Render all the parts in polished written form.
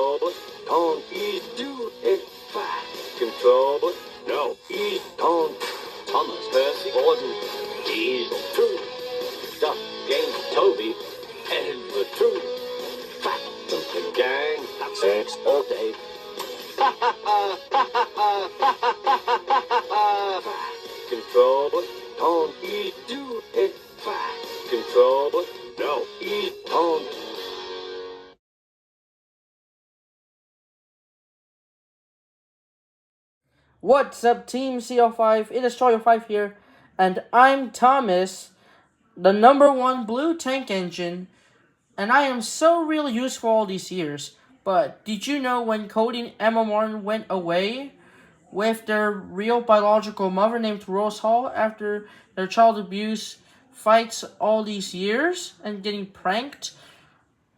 Control it. Don't eat. Do it fast. Control it. No. Eat. Don't. Thomas. Percy. Gordon. Diesel. Two. Duck. Game. Toby. And the two. Fat. The gang. That's sex all day. Ha ha ha ha ha ha ha ha ha. Control it. Don't eat. Do it fast. Control it. No. Eat. Don't. What's up, Team CO5? It is CharlieOFive here, and I'm Thomas, the #1 blue tank engine, and I am so really useful all these years. But did you know when Cody and Emma Martin went away with their real biological mother named Rose Hall after their child abuse fights all these years and getting pranked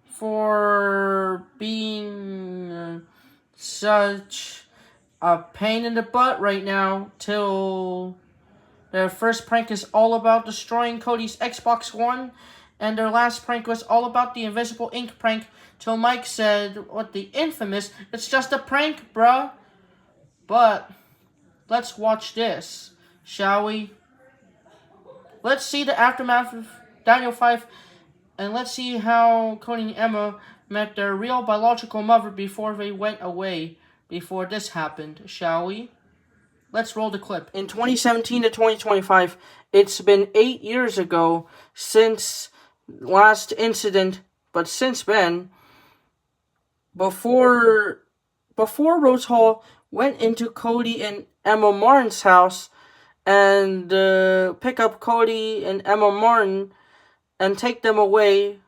for being such a pain in the butt right now, till their first prank is all about destroying Cody's Xbox One, and their last prank was all about the invisible ink prank, till Mike said, what, the infamous, "It's just a prank, bruh." But let's watch this, shall we? Let's see the aftermath of DaddyOFive, and let's see how Cody and Emma met their real biological mother before they went away. Before this happened, shall we? Let's roll the clip. In 2017 to 2025, it's been 8 years ago since last incident, but since then, before Rose Hall went into Cody and Emma Martin's house and pick up Cody and Emma Martin and take them away,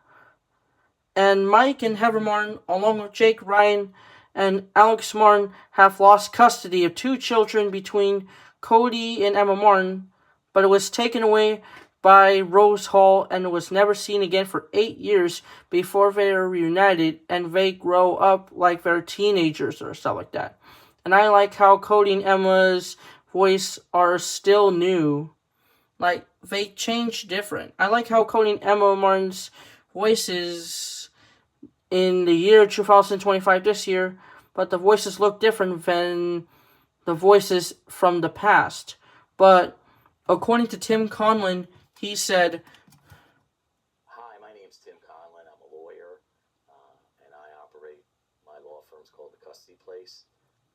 and Mike and Heather Martin, along with Jake Ryan and Alex Martin, have lost custody of 2 children between Cody and Emma Martin, but it was taken away by Rose Hall and it was never seen again for 8 years before they were reunited and they grow up like they're teenagers or stuff like that. And I like how Cody and Emma's voice are still new. Like, they change different. I like how Cody and Emma Martin's voices in the year 2025 this year, but the voices look different than the voices from the past. But according to Tim Conlon, he said, "Hi, my name's Tim Conlon. I'm a lawyer, and I operate my law firm's called The Custody Place.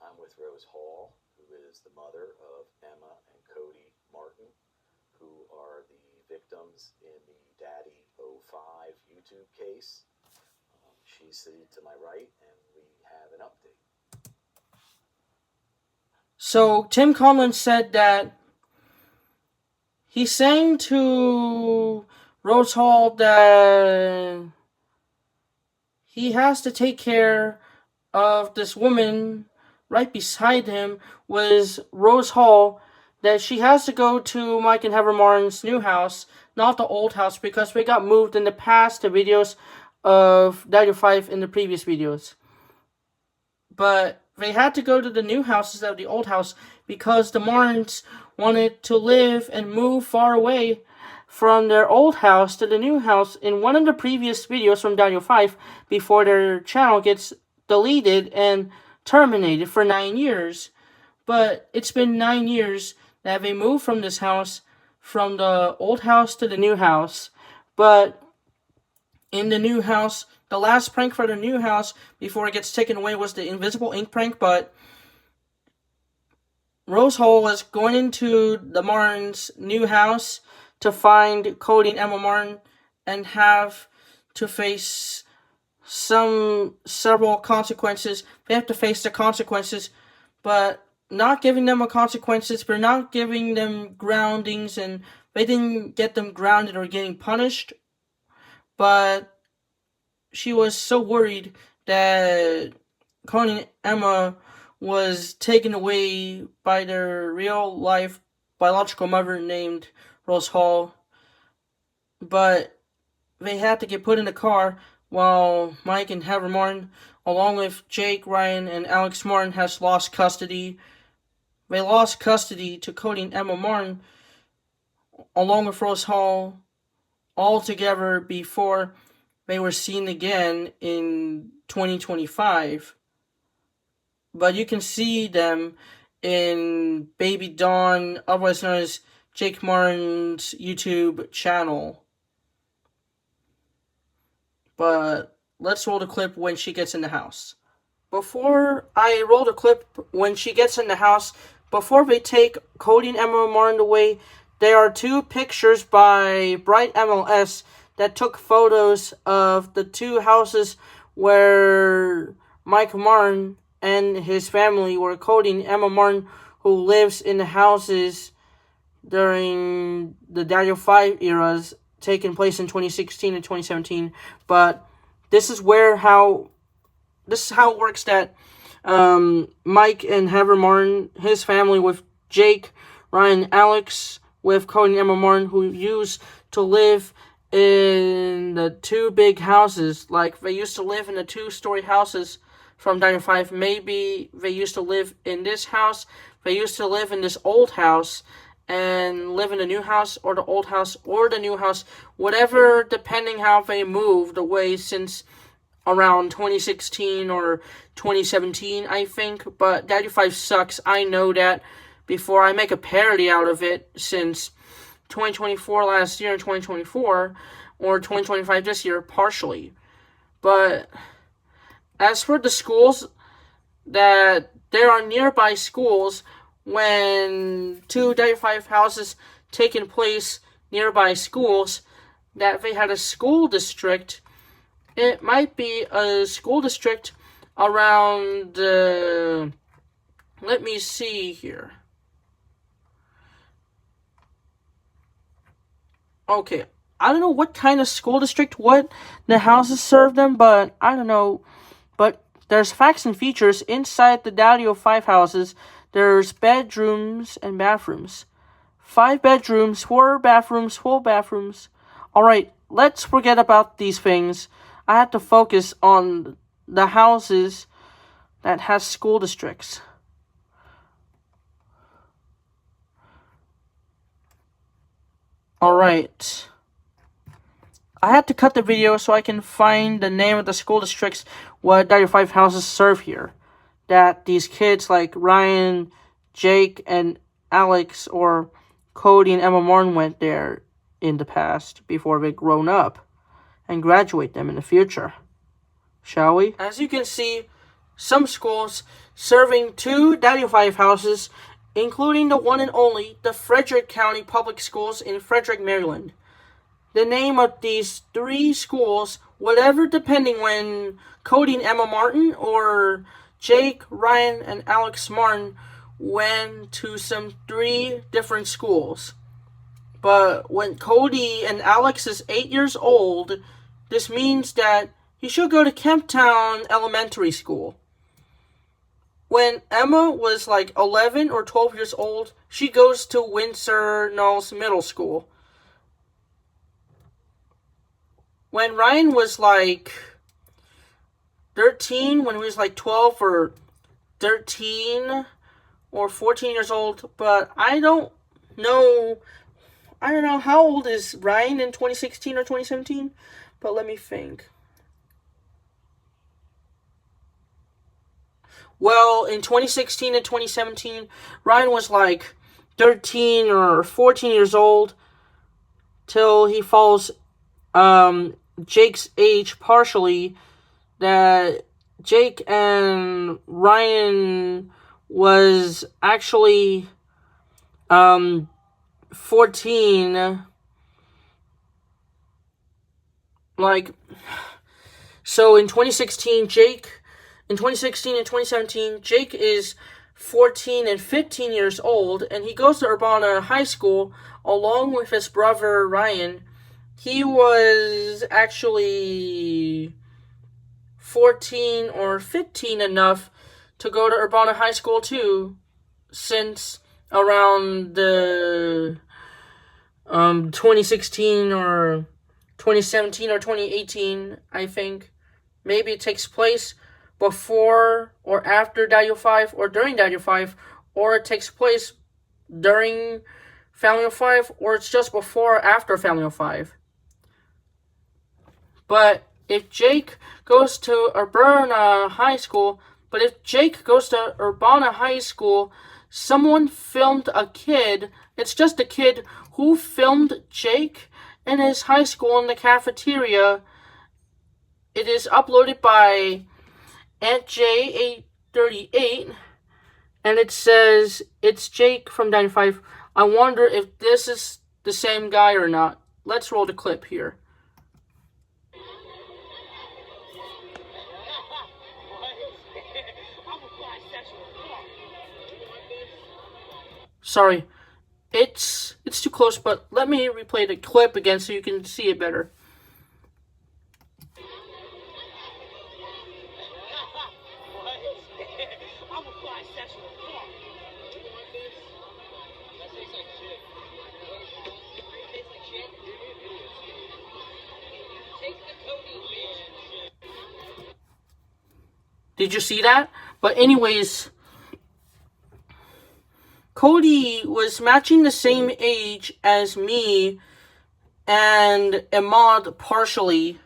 I'm with Rose Hall, who is the mother of Emma and Cody Martin, who are the victims in the DaddyOFive YouTube case. She's seated to my right, and we have an update." So Tim Conlon said that he's saying to Rose Hall that he has to take care of this woman right beside him, was Rose Hall, that she has to go to Mike and Heather Martin's new house, not the old house, because they got moved in the past, the videos of DaddyOFive in the previous videos. But they had to go to the new house instead of the old house because the Martins wanted to live and move far away from their old house to the new house. In one of the previous videos from DaddyOFive, before their channel gets deleted and terminated for 9 years. But it's been 9 years that they moved from this house, from the old house to the new house. But in the new house, the last prank for the new house before it gets taken away was the invisible ink prank, but Rose Hall was going into the Martins' new house to find Cody and Emma Martin and have to face several consequences. They have to face the consequences, but not giving them consequences, but not giving them groundings, and they didn't get them grounded or getting punished. But she was so worried that Cody and Emma was taken away by their real-life biological mother named Rose Hall. But they had to get put in the car while Mike and Heather Martin, along with Jake, Ryan, and Alex Martin, has lost custody. They lost custody to Cody and Emma Martin, along with Rose Hall, all together before they were seen again in 2025. But you can see them in Baby Dawn, otherwise known as Jake Martin's YouTube channel. But let's roll the clip when she gets in the house. Before I roll the clip when she gets in the house, before they take Cody and Emma Martin away, there are 2 pictures by Bright MLS that took photos of the 2 houses where Mike Martin and his family, where Cody and Emma Martin, who lives in the houses during the DaddyOFive eras, taking place in 2016 and 2017. But this is how it works, that Mike and Heather Martin, his family with Jake, Ryan, Alex, with Cody and Emma Martin, who used to live in the 2 big houses. Like, they used to live in the 2-story houses from DaddyOFive. Maybe they used to live in this house, they used to live in this old house, and live in the new house, or the old house, or the new house, whatever, depending how they moved away since around 2016 or 2017, I think. But DaddyOFive sucks. I know that before I make a parody out of it, since 2024 last year and 2024, or 2025 this year, partially. But as for the schools, that there are nearby schools when 2 DaddyOFive houses taking place nearby schools, that they had a school district. It might be a school district around, let me see here. Okay, I don't know what kind of school district, what the houses serve them, but I don't know. But there's facts and features inside the DaddyOFive houses. There's bedrooms and bathrooms. 5 bedrooms, 4 bathrooms, full bathrooms. Alright, let's forget about these things. I have to focus on the houses that has school districts. Alright. I had to cut the video so I can find the name of the school districts what DaddyOFive houses serve here. That these kids like Ryan, Jake, and Alex, or Cody and Emma Martin went there in the past before they grown up and graduate them in the future. Shall we? As you can see, some schools serving 2 DaddyOFive houses, including the one and only the Frederick County Public Schools in Frederick, Maryland. The name of these 3 schools, whatever, depending when Cody and Emma Martin or Jake, Ryan, and Alex Martin went to some 3 different schools. But when Cody and Alex is 8 years old, this means that he should go to Kemptown Elementary School. When Emma was like 11 or 12 years old, she goes to Windsor Knolls Middle School. When Ryan was like 13, when he was like 12 or 13 or 14 years old, but I don't know how old is Ryan in 2016 or 2017, but let me think. Well, in 2016 and 2017, Ryan was like 13 or 14 years old till he follows Jake's age partially, that Jake and Ryan was actually 14, like, so in 2016 and 2017, Jake is 14 and 15 years old, and he goes to Urbana High School along with his brother Ryan. He was actually 14 or 15 enough to go to Urbana High School too, since around the 2016 or 2017 or 2018, I think. Maybe it takes place before or after DaddyOFive, or during DaddyOFive, or it takes place during FamilyOFive, or it's just before or after FamilyOFive. But if Jake goes to Urbana High School, but if Jake goes to Urbana High School, someone filmed a kid. It's just a kid who filmed Jake in his high school in the cafeteria. It is uploaded by Aunt J838, and it says, "It's Jake from DaddyOFive. I wonder if this is the same guy or not." Let's roll the clip here. Sorry, it's too close, but let me replay the clip again so you can see it better. Did you see that? But anyways, Cody was matching the same age as me and Ahmad partially,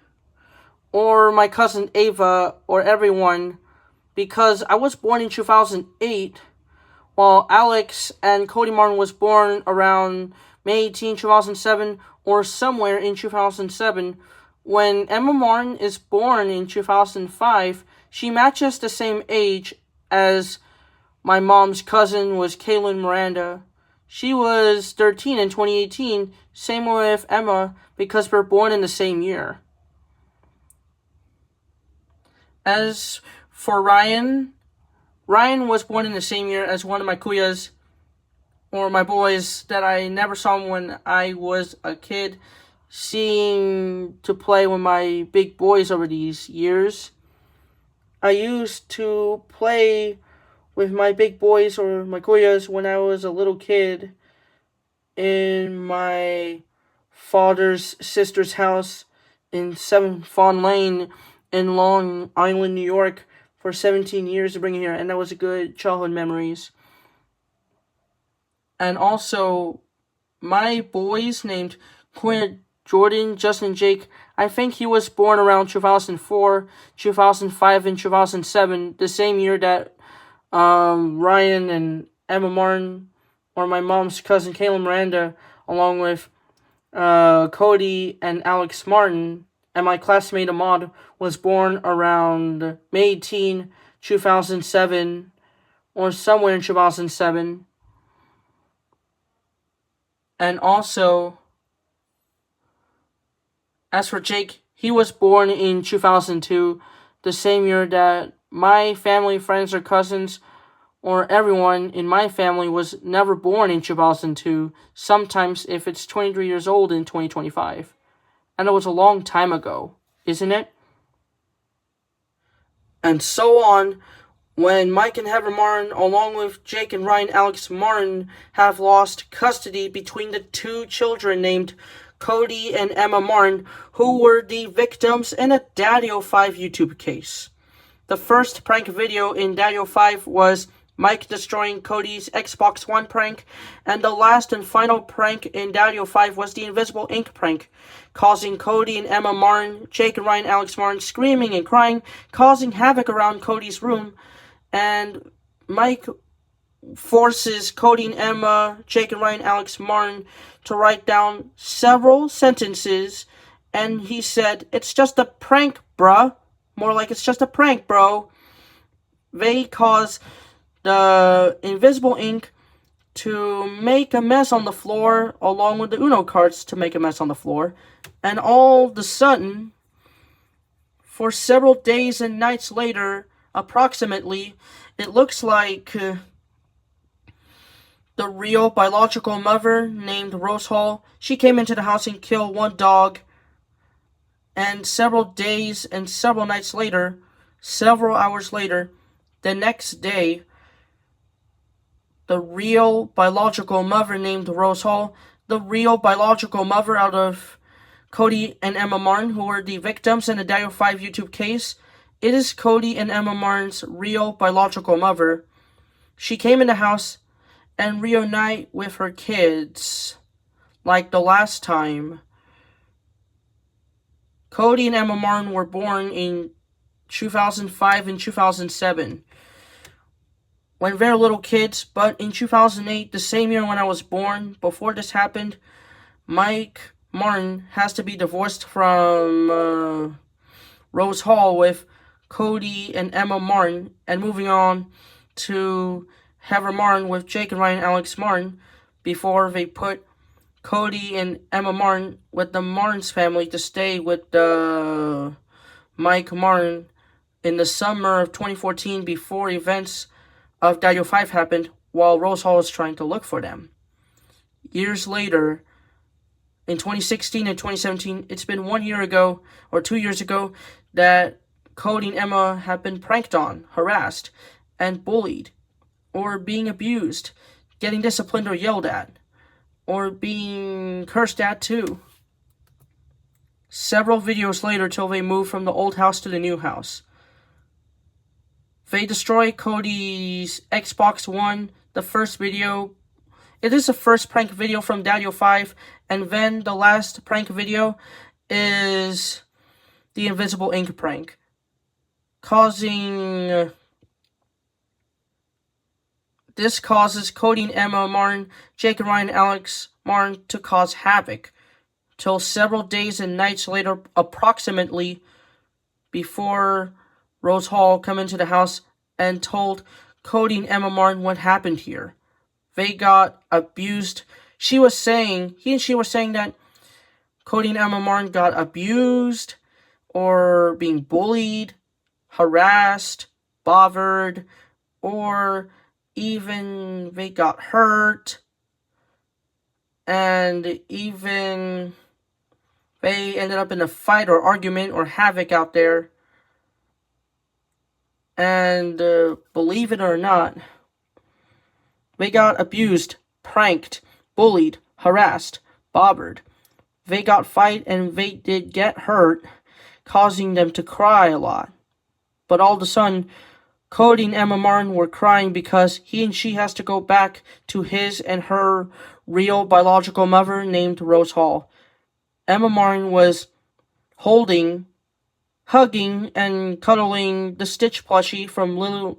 or my cousin Ava, or everyone, because I was born in 2008, while Alex and Cody Martin was born around May 18, 2007, or somewhere in 2007. When Emma Martin is born in 2005, she matches the same age as my mom's cousin was Kaylin Miranda. She was 13 in 2018, same with Emma, because we're born in the same year. As for Ryan was born in the same year as one of my kuyas, or my boys, that I never saw when I was a kid, seeing to play with my big boys over these years. I used to play with my big boys or my kuyas when I was a little kid in my father's sister's house in 7 Fawn Lane in Long Island, New York for 17 years to bring it here, and that was a good childhood memories. And also, my boys named Quinn, Jordan, Justin, Jake, I think he was born around 2004, 2005, and 2007, the same year that Ryan and Emma Martin, or my mom's cousin Kaylin Miranda, along with Cody and Alex Martin, and my classmate Ahmad was born around May 18, 2007, or somewhere in 2007. And also, as for Jake, he was born in 2002, the same year that my family, friends, or cousins, or everyone in my family was never born in 2002, sometimes if it's 23 years old in 2025. And it was a long time ago, isn't it? And so on, when Mike and Heather Martin, along with Jake and Ryan Alex Martin, have lost custody between the 2 children named Cody and Emma Martin, who were the victims in a DaddyOFive YouTube case. The first prank video in DaddyOFive was Mike destroying Cody's Xbox One prank, and the last and final prank in DaddyOFive was the invisible ink prank, causing Cody and Emma Martin, Jake and Ryan Alex Martin screaming and crying, causing havoc around Cody's room, and Mike forces Cody and Emma, Jake and Ryan Alex Martin to write down several sentences, and he said, "It's just a prank, bruh." More like, "It's just a prank, bro." They cause the invisible ink to make a mess on the floor, along with the Uno cards to make a mess on the floor. And all of a sudden, for several days and nights later, approximately, it looks like the real biological mother named Rose Hall, she came into the house and killed one dog. And several days and several nights later, several hours later, the next day, the real biological mother named Rose Hall, the real biological mother out of Cody and Emma Martin, who were the victims in the DaddyOFive YouTube case, it is Cody and Emma Martin's real biological mother. She came in the house and reunite with her kids, like the last time. Cody and Emma Martin were born in 2005 and 2007 when very little kids, but in 2008, the same year when I was born, before this happened, Mike Martin has to be divorced from Rose Hall with Cody and Emma Martin, and moving on to Heather Martin with Jake and Ryan Alex Martin before they put Cody and Emma Martin with the Martin's family to stay with Mike Martin in the summer of 2014 before events of DaddyOFive happened while Rose Hall was trying to look for them. Years later, in 2016 and 2017, it's been 1 year ago or 2 years ago that Cody and Emma have been pranked on, harassed, and bullied, or being abused, getting disciplined or yelled at, or being cursed at too. Several videos later till they moved from the old house to the new house. They destroy Cody's Xbox One, the first video. It is the first prank video from DaddyOFive, and then the last prank video is the invisible ink prank, This causes Cody and Emma Martin, Jake and Ryan Alex Martin to cause havoc, till several days and nights later, approximately, before Rose Hall come into the house and told Cody and Emma Martin what happened here. They got abused. He and she were saying that Cody and Emma Martin got abused or being bullied, harassed, bothered, or even they got hurt, and even they ended up in a fight or argument or havoc out there. And believe it or not, they got abused, pranked, bullied, harassed, bothered. They got fight and they did get hurt, causing them to cry a lot. But all of a sudden, Cody and Emma Martin were crying because he and she has to go back to his and her real biological mother named Rose Hall. Emma Martin was hugging, and cuddling the Stitch plushie from Lulu.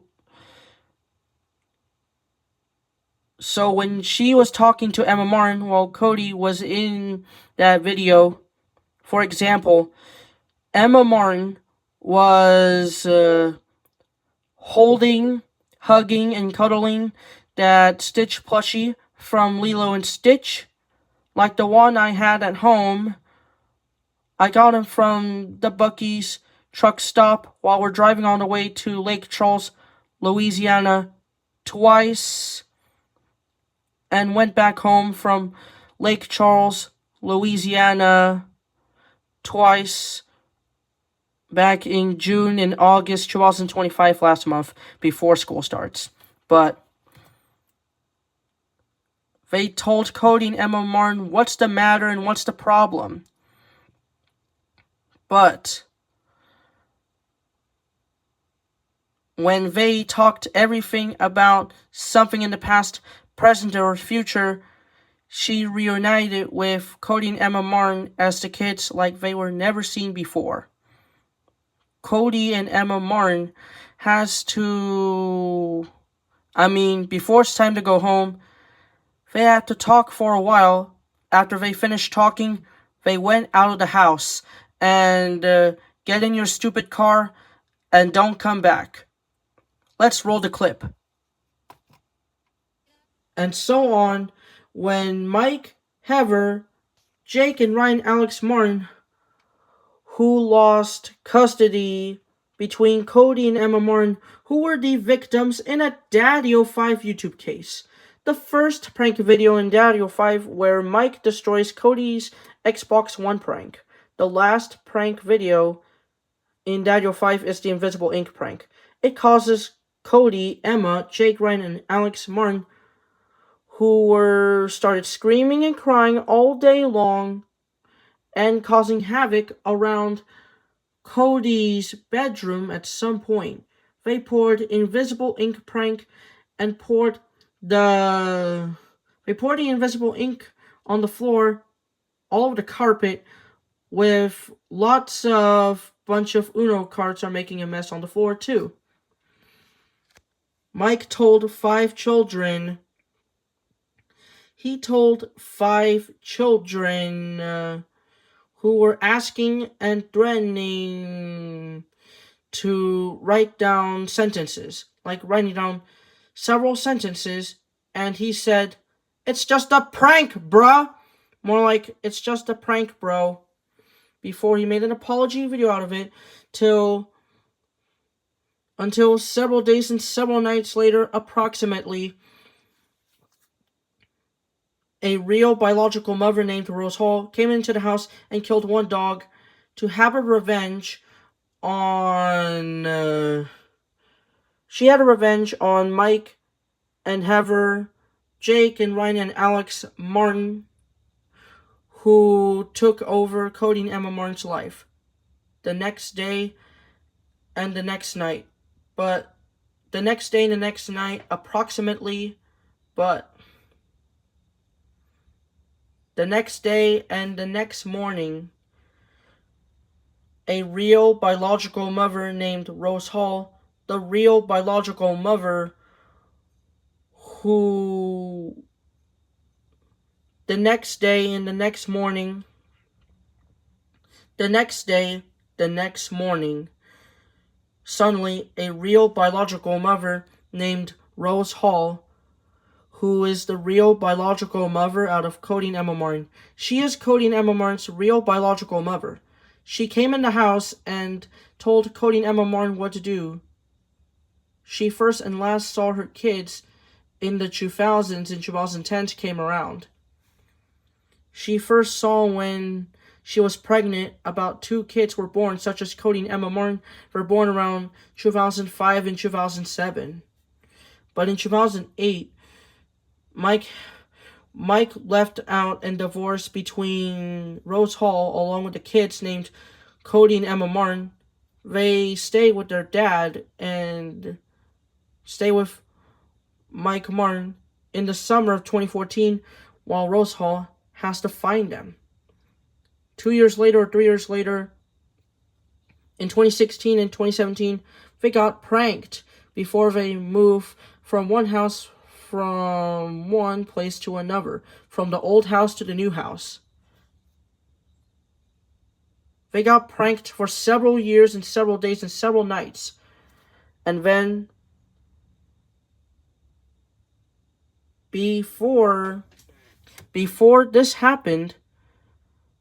So when she was talking to Emma Martin while Cody was in that video, for example, Emma Martin was hugging, and cuddling that Stitch plushie from Lilo and Stitch, like the one I had at home. I got him from the Buc-ee's truck stop while we're driving on the way to Lake Charles, Louisiana, twice, and went back home from Lake Charles, Louisiana, twice, back in June and August 2025, last month, before school starts. But they told Cody and Emma Martin what's the matter and what's the problem. But when they talked everything about something in the past, present, or future, she reunited with Cody and Emma Martin as the kids like they were never seen before. Cody and Emma Martin has to... before it's time to go home, they had to talk for a while. After they finished talking, they went out of the house and get in your stupid car and don't come back. Let's roll the clip. And so on, when Mike, Heather, Jake, and Ryan Alex Martin, who lost custody between Cody and Emma Martin, who were the victims in a DaddyOFive YouTube case. The first prank video in DaddyOFive where Mike destroys Cody's Xbox One prank. The last prank video in DaddyOFive is the invisible ink prank. It causes Cody, Emma, Jake, Ryan, and Alex Martin, who started screaming and crying all day long and causing havoc around Cody's bedroom at some point. They poured invisible ink prank and poured the invisible ink on the floor, all over the carpet, with lots of bunch of Uno cards are making a mess on the floor too. Mike told 5 children. He told 5 children who were asking and threatening to write down sentences, like writing down several sentences, and he said, "It's just a prank, bruh." More like, "It's just a prank, bro." Before he made an apology video out of it, until several days and several nights later, approximately, a real biological mother named Rose Hall came into the house and killed one dog to have a revenge on... she had a revenge on Mike and Heather, Jake and Ryan and Alex Martin, who took over Cody and Emma Martin's life the next day and the next night. But the next day and the next night, approximately, but the next day and the next morning, a real biological mother named Rose Hall, the real biological mother who the next day and the next morning, suddenly a real biological mother named Rose Hall, who is the real biological mother out of Cody and Emma Martin. She is Cody and Emma Martin's real biological mother. She came in the house and told Cody and Emma Martin what to do. She first and last saw her kids in the 2000s and 2010s came around. She first saw when she was pregnant, about 2 kids were born, such as Cody and Emma Martin were born around 2005 and 2007. But in 2008, Mike left out and divorced between Rose Hall along with the kids named Cody and Emma Martin. They stayed with their dad and stay with Mike Martin in the summer of 2014 while Rose Hall has to find them. 2 years later or 3 years later, in 2016 and 2017, they got pranked before they moved from one place to another, from the old house to the new house. They got pranked for several years and several days and several nights. And then, before this happened,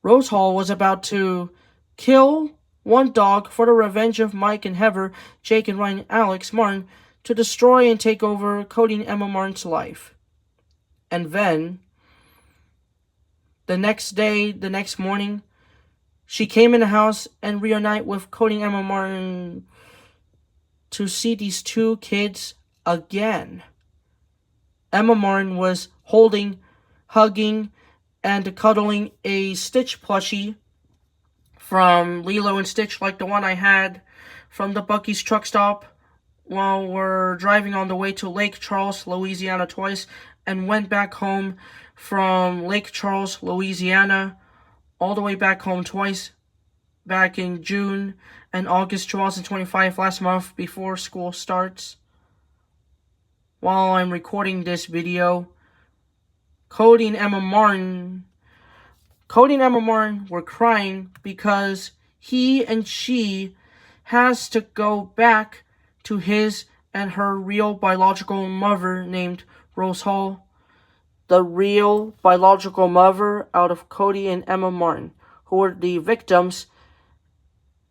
Rose Hall was about to kill one dog for the revenge of Mike and Heather, Jake and Ryan and Alex Martin, to destroy and take over Cody and Emma Martin's life. And then, the next day, the next morning, she came in the house and reunite with Cody and Emma Martin to see these 2 kids again. Emma Martin was holding, hugging, and cuddling a Stitch plushie from Lilo and Stitch, like the one I had from the Buc-ee's truck stop while we're driving on the way to Lake Charles, Louisiana twice, and went back home from Lake Charles, Louisiana, all the way back home twice, back in June and August 2025, last month before school starts. While I'm recording this video, Cody and Emma Martin were crying because he and she has to go back to his and her real biological mother named Rose Hall, the real biological mother out of Cody and Emma Martin, who were the victims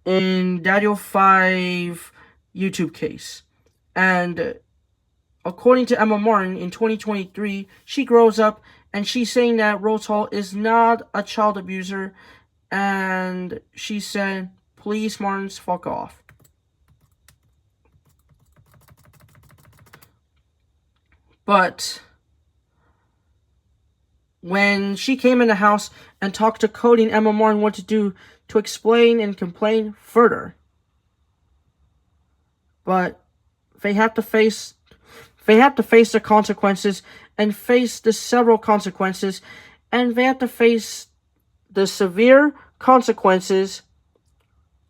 in DaddyOFive YouTube case. And according to Emma Martin, in 2023, she grows up and she's saying that Rose Hall is not a child abuser, and she said, "Please, Martins, fuck off." But when she came in the house and talked to Cody and Emma Martin what to do to explain and complain further, but they had to face the consequences and face the several consequences, and they had to face the severe consequences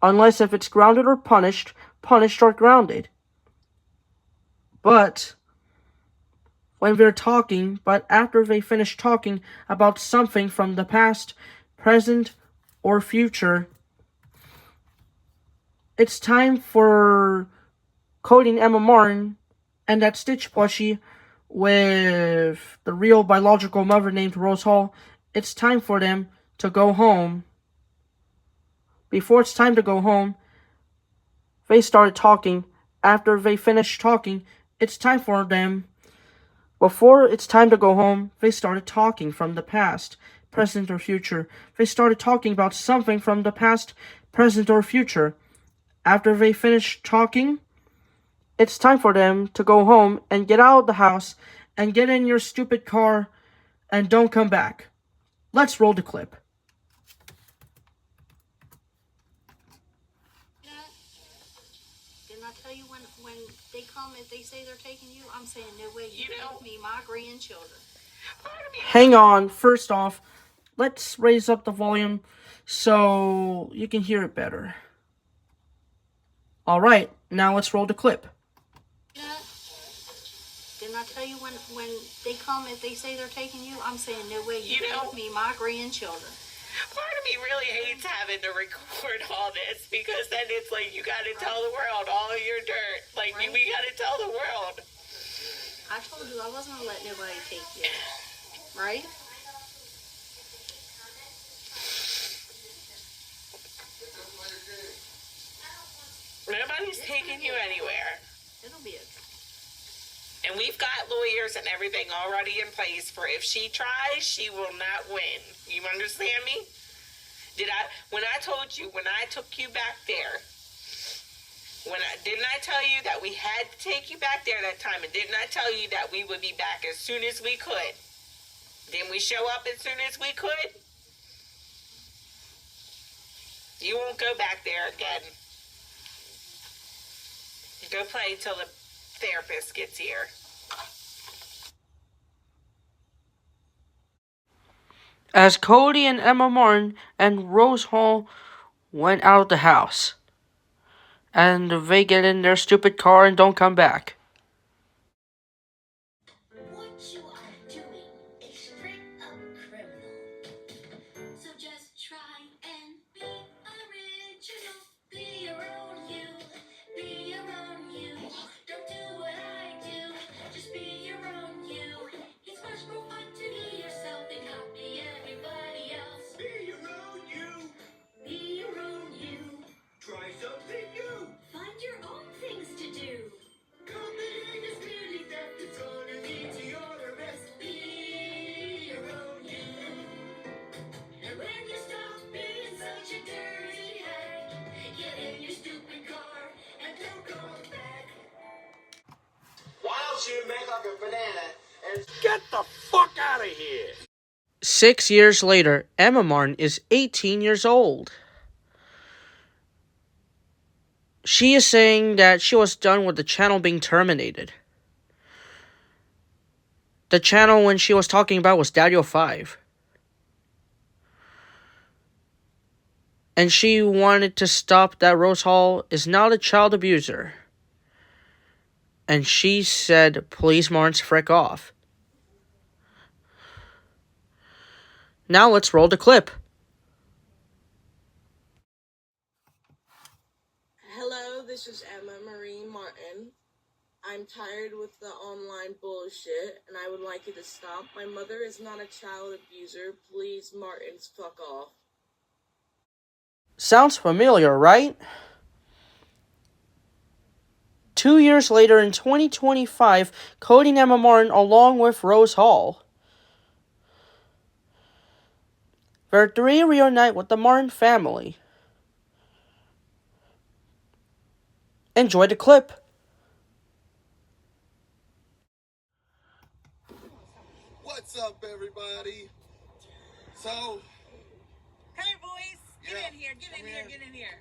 unless if it's grounded or punished or grounded. But after they finish talking about something from the past, present, or future, it's time for Cody and Emma Martin and that Stitch plushie with the real biological mother named Rose Hall. It's time for them to go home. Before it's time to go home, they started talking. After they finished talking, it's time for them. Before it's time to go home, they started talking from the past, present, or future. They started talking about something from the past, present, or future. After they finished talking, it's time for them to go home and get out of the house and get in your stupid car and don't come back. Let's roll the clip. Didn't I tell you when they come, if they say they're taking you, I'm saying no way, you give me my grandchildren. Hang on, first off, let's raise up the volume so you can hear it better. Alright, now let's roll the clip. Didn't I tell you when they come, if they say they're taking you, I'm saying no way, you give me my grandchildren. Part of me really hates having to record all this because then it's like you got to tell the world all of your dirt. Like, Right. we got to tell the world. I told you I wasn't going to let nobody take you. Right? Nobody's taking you anywhere. It'll be okay. And we've got lawyers and everything already in place for if she tries, she will not win. You understand me? When I told you, when I took you back there, didn't I tell you that we had to take you back there that time? And didn't I tell you that we would be back as soon as we could? Didn't we show up as soon as we could? You won't go back there again. Go play till the therapist gets here. As Cody and Emma Martin and Rose Hall went out of the house, and they get in their stupid car and don't come back. What you are doing is straight up criminal. So just try and be original. Be your own you. Be your own you. Don't do what I do. Just be your own you. It's much more fun to be yourself than copy everybody else. Be your own you. Be your own you. Try something new. Find your own things to do. Copying is really theft. It's gonna lead to your arrest. Be your own you. And when you stop being such a dirty hack, get in your stupid car and don't come back. Why don't you make like a banana and get the fuck out of here? 6 years later, Emma Martin is 18 years old. She is saying that she was done with the channel being terminated. The channel when she was talking about was DaddyOFive. And she wanted to stop that Rose Hall is not a child abuser. And she said, please, Martin, frick off. Now let's roll the clip. Hello, this is Emma Marie Martin. I'm tired with the online bullshit, and I would like you to stop. My mother is not a child abuser. Please, Martins, fuck off. Sounds familiar, right? 2 years later, in 2025, Cody and Emma Martin, along with Rose Hall, their three reunite with the Martin family. Enjoy the clip. What's up, everybody? So, Hey, boys, get Yeah, in here, get in come here, here. get in here.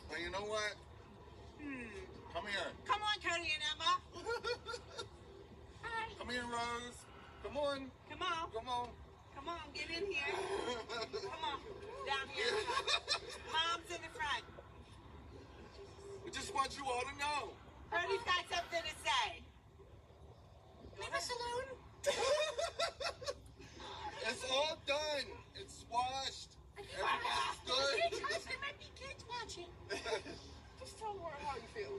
well, you know what? Come here. Come on, Cody and Emma. Hi. Come here, Rose. Come on. Come on. Come on. Come on, get in here. Come on, down here. Mom's in the front. We just want you all to know. Cody's got something to say. Leave us alone. It's all done. It's washed. Everybody's good. There might be kids watching. Just tell her how you feel.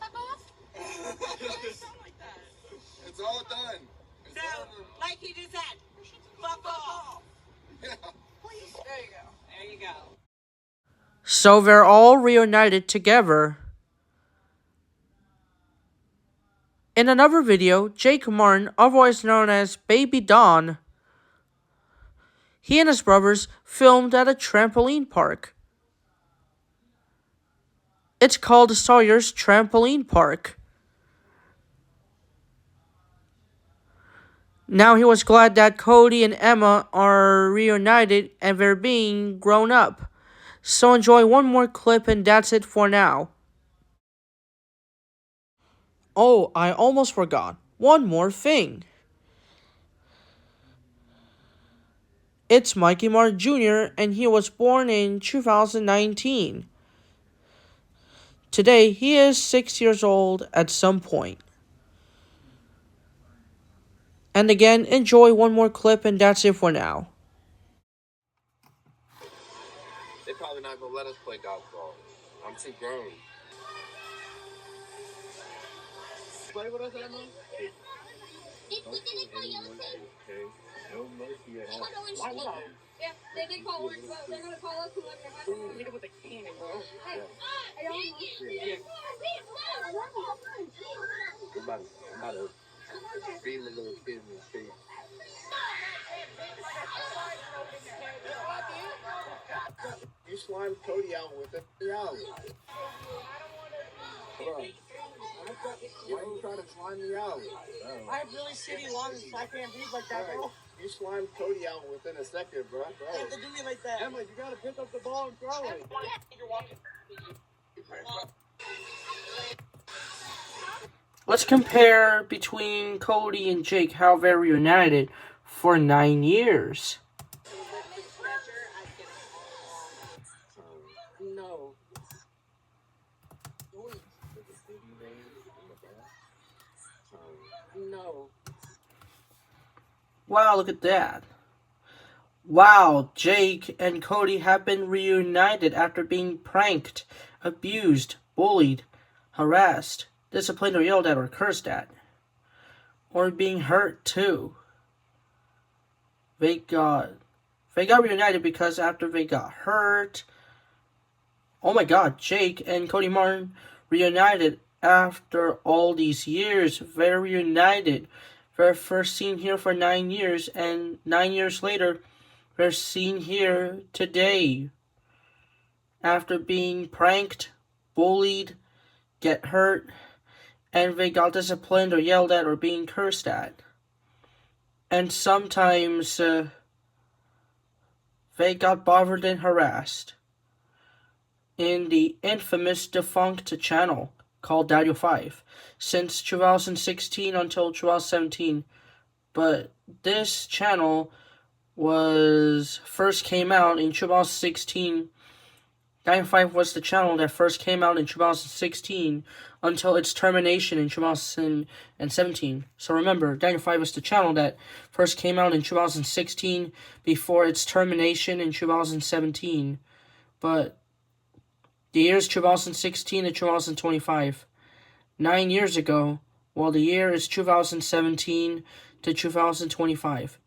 Fuck off. Something like that. It's all done. It's So, over. like he just said, fuck off. Yeah. Please. There you go. There you go. So they're all reunited together. In another video, Jake Martin, otherwise known as Baby Don, he and his brothers filmed at a trampoline park. It's called Sawyer's Trampoline Park. Now he was glad that Cody and Emma are reunited and they're being grown up. So enjoy one more clip and that's it for now. Oh, I almost forgot. One more thing. It's Mikey Martin Jr. and he was born in 2019. Today, he is 6 years old at some point. And again, enjoy one more clip and that's it for now. They're probably not gonna let us play golf ball. I'm too grown. Play with us, Emma? No mercy at all. Why would I? Yeah, they did call orange, but they're gonna call us whoever has Hit it with a cannon, bro. Hey, I don't know. I'm about to beam a little kid in the face. You slime Cody out with it. Out. Bro, why you trying to slime me out? I have really shitty lungs, so I can't breathe like that, bro. You slime Cody out within a second, bro. You have to do me like that. Emma, you gotta pick up the ball and throw it. You're walking. Let's compare between Cody and Jake how they're reunited for 9 years. No. No. Wow, look at that. Wow, Jake and Cody have been reunited after being pranked, abused, bullied, harassed, disciplined or yelled at or cursed at. Or being hurt too. They got reunited because after they got hurt. Oh my god, Jake and Cody Martin reunited after all these years. They're reunited. They're first seen here for 9 years, and 9 years later, they're seen here today. After being pranked, bullied, get hurt, and they got disciplined or yelled at or being cursed at. And sometimes they got bothered and harassed in the infamous defunct channel called DaddyOFive since 2016 until 2017. But this channel first came out in 2016. DaddyOFive was the channel that first came out in 2016 until its termination in 2017. So remember, DaddyOFive was the channel that first came out in 2016 before its termination in 2017. But the year is 2016 to 2025. 9 years ago, well, the year is 2017 to 2025.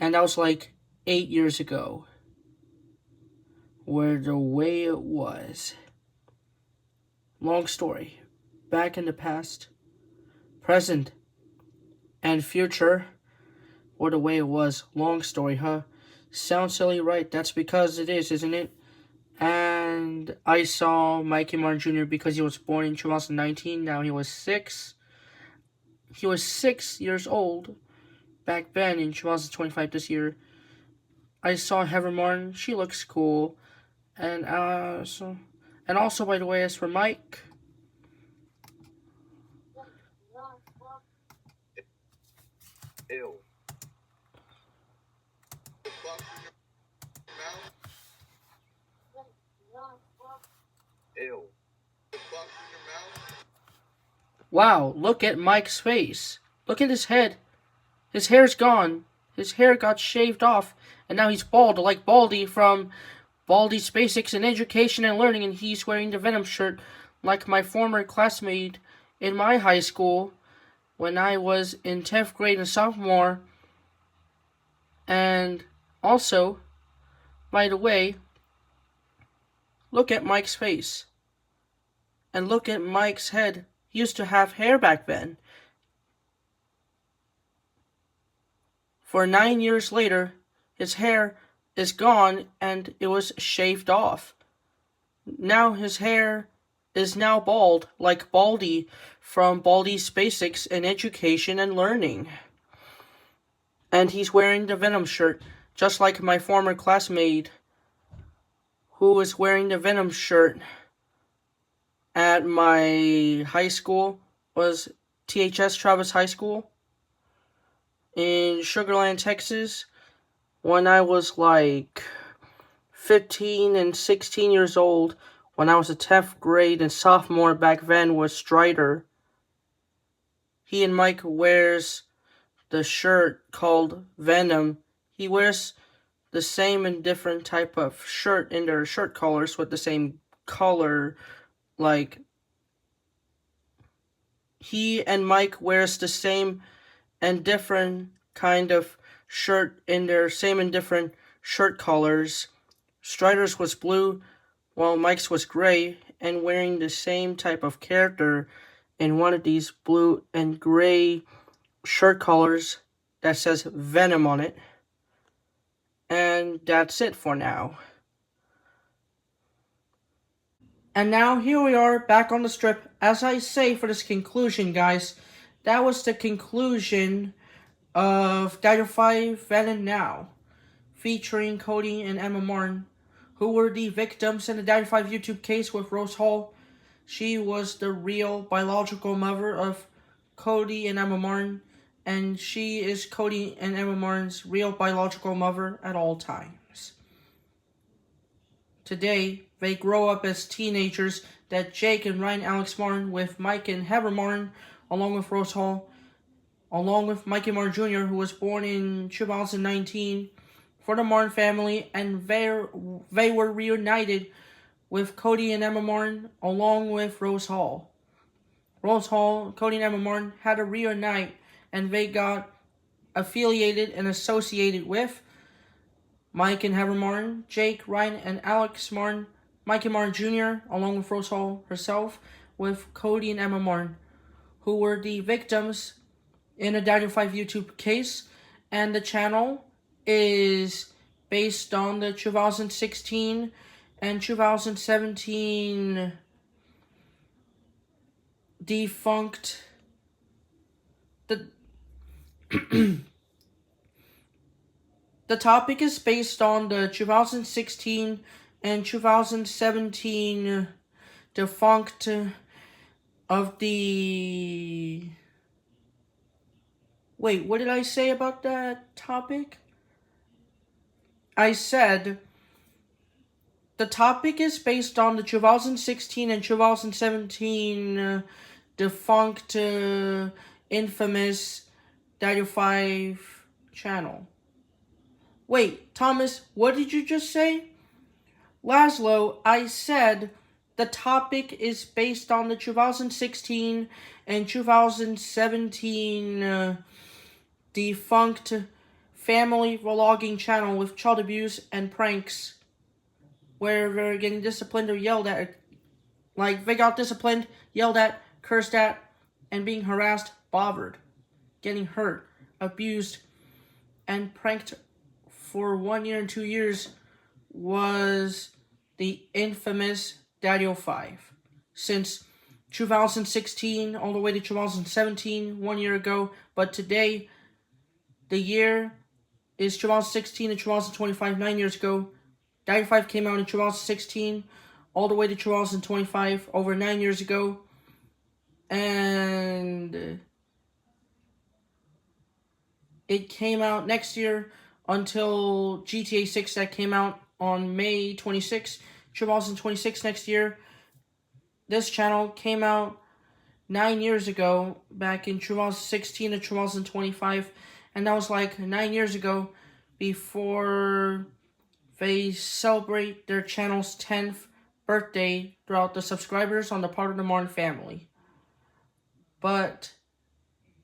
And that was like 8 years ago. Where the way it was. Long story. Back in the past, present, and future. Or the way it was. Long story, huh? Sounds silly, right? That's because it is, isn't it? And I saw Mikey Martin Jr. because he was born in 2019. Now he was 6. He was 6 years old back then in 2025 this year. I saw Heather Martin. She looks cool. And also, by the way, as for Mike, Ew. Wow, look at Mike's face. Look at his head. His hair's gone. His hair got shaved off, and now he's bald like Baldy from Baldy's Basics in Education and Learning, and he's wearing the Venom shirt like my former classmate in my high school when I was in 10th grade and sophomore. And also, by the way, look at Mike's face. And look at Mike's head. He used to have hair back then. For 9 years later, his hair is gone and it was shaved off. Now his hair is now bald, like Baldy from Baldy's Basics in Education and Learning. And he's wearing the Venom shirt, just like my former classmate, who was wearing the Venom shirt at my high school, was THS Travis High School in Sugar Land, Texas, when I was like 15 and 16 years old, when I was a 10th grade and sophomore back then, was Strider. He and Mike wears the shirt called Venom. He wears the same and different type of shirt in their shirt colors with the same color. Like, he and Mike wears the same and different kind of shirt in their same and different shirt colors. Strider's was blue, while Mike's was gray, and wearing the same type of character in one of these blue and gray shirt colors that says Venom on it. And that's it for now. And now here we are back on the strip. As I say for this conclusion, guys, that was the conclusion of DaddyOFive Then and Now, featuring Cody and Emma Martin, who were the victims in the DaddyOFive YouTube case with Rose Hall. She was the real biological mother of Cody and Emma Martin, and she is Cody and Emma Martin's real biological mother at all times. Today, they grow up as teenagers, that Jake and Ryan Alex Martin with Mike and Heather Martin, along with Rose Hall, along with Mikey Martin Jr., who was born in 2019, for the Martin family, and they were reunited with Cody and Emma Martin, along with Rose Hall. Rose Hall, Cody and Emma Martin had a reunite, and they got affiliated and associated with Mike and Heather Martin, Jake, Ryan, and Alex Martin, Mikey Martin Jr., along with Rose Hall herself, with Cody and Emma Martin, who were the victims in a DaddyOFive YouTube case, and the channel is based on the 2016 and 2017 defunct the topic is based on the 2016 and 2017 defunct of the... Wait, what did I say about that topic? I said the topic is based on the 2016 and 2017 defunct infamous DaddyOFive channel. Wait, Thomas, what did you just say? Laszlo, I said the topic is based on the 2016 and 2017 defunct family vlogging channel with child abuse and pranks, where they're getting disciplined or yelled at. Like, they got disciplined, yelled at, cursed at, and being harassed, bothered, getting hurt, abused, and pranked for 1 year and 2 years was the infamous DaddyOFive. Since 2016 all the way to 2017, 1 year ago, but today, the year is 2016 and 2025, 9 years ago. DaddyOFive came out in 2016 all the way to 2025, over 9 years ago. And it came out next year until GTA 6 that came out on May 26, 2026 next year. This channel came out 9 years ago, back in 2016 to 2025, and that was like 9 years ago before they celebrate their channel's 10th birthday throughout the subscribers on the part of the Martin family. But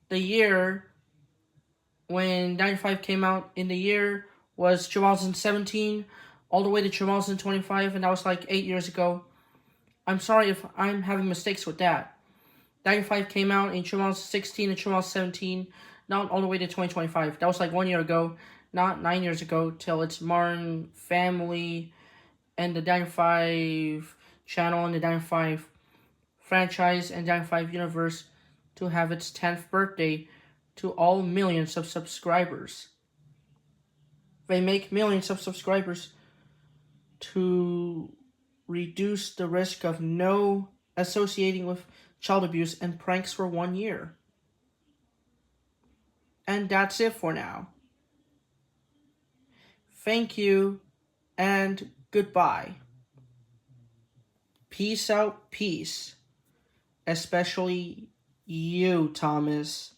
the year when DaddyOFive came out in the year was 2017 all the way to 2025, and that was like 8 years ago. I'm sorry if I'm having mistakes with that. DaddyOFive came out in 2016 and 2017, not all the way to 2025. That was like 1 year ago, not 9 years ago, till it's Martin family and the DaddyOFive channel and the DaddyOFive franchise and DaddyOFive universe to have its 10th birthday to all millions of subscribers. They make millions of subscribers to reduce the risk of no associating with child abuse and pranks for 1 year. And that's it for now. Thank you and goodbye. Peace out, peace. Especially you, Thomas.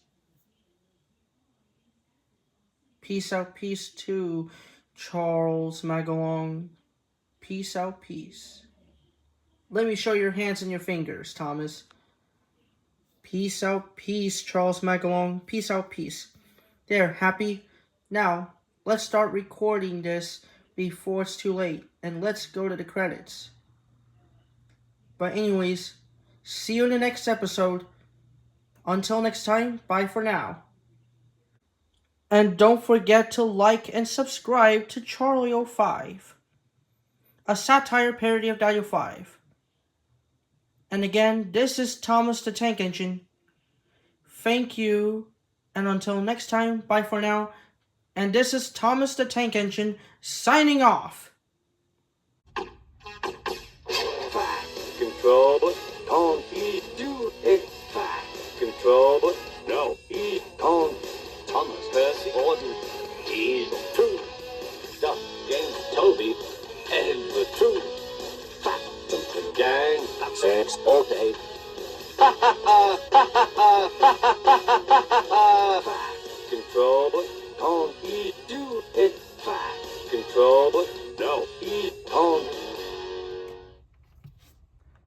Peace out, peace to Charles Magalong. Peace out, peace. Let me show your hands and your fingers, Thomas. Peace out, peace, Charles Magalong. Peace out, peace. There, happy? Now, let's start recording this before it's too late, and let's go to the credits. But anyways, see you in the next episode. Until next time, bye for now. And don't forget to like and subscribe to CharlieOFive, a satire parody of DaddyOFive. And again, this is Thomas the Tank Engine. Thank you, and until next time, bye for now. And this is Thomas the Tank Engine, signing off. Control, on, do it, control, no, on, Thomas, Percy, Gordon, Diesel, True, Duff, James, Toby, and the True, Fat, the gang, sex, all day. Ha ha ha ha ha ha ha ha ha. Control, on, do it, control,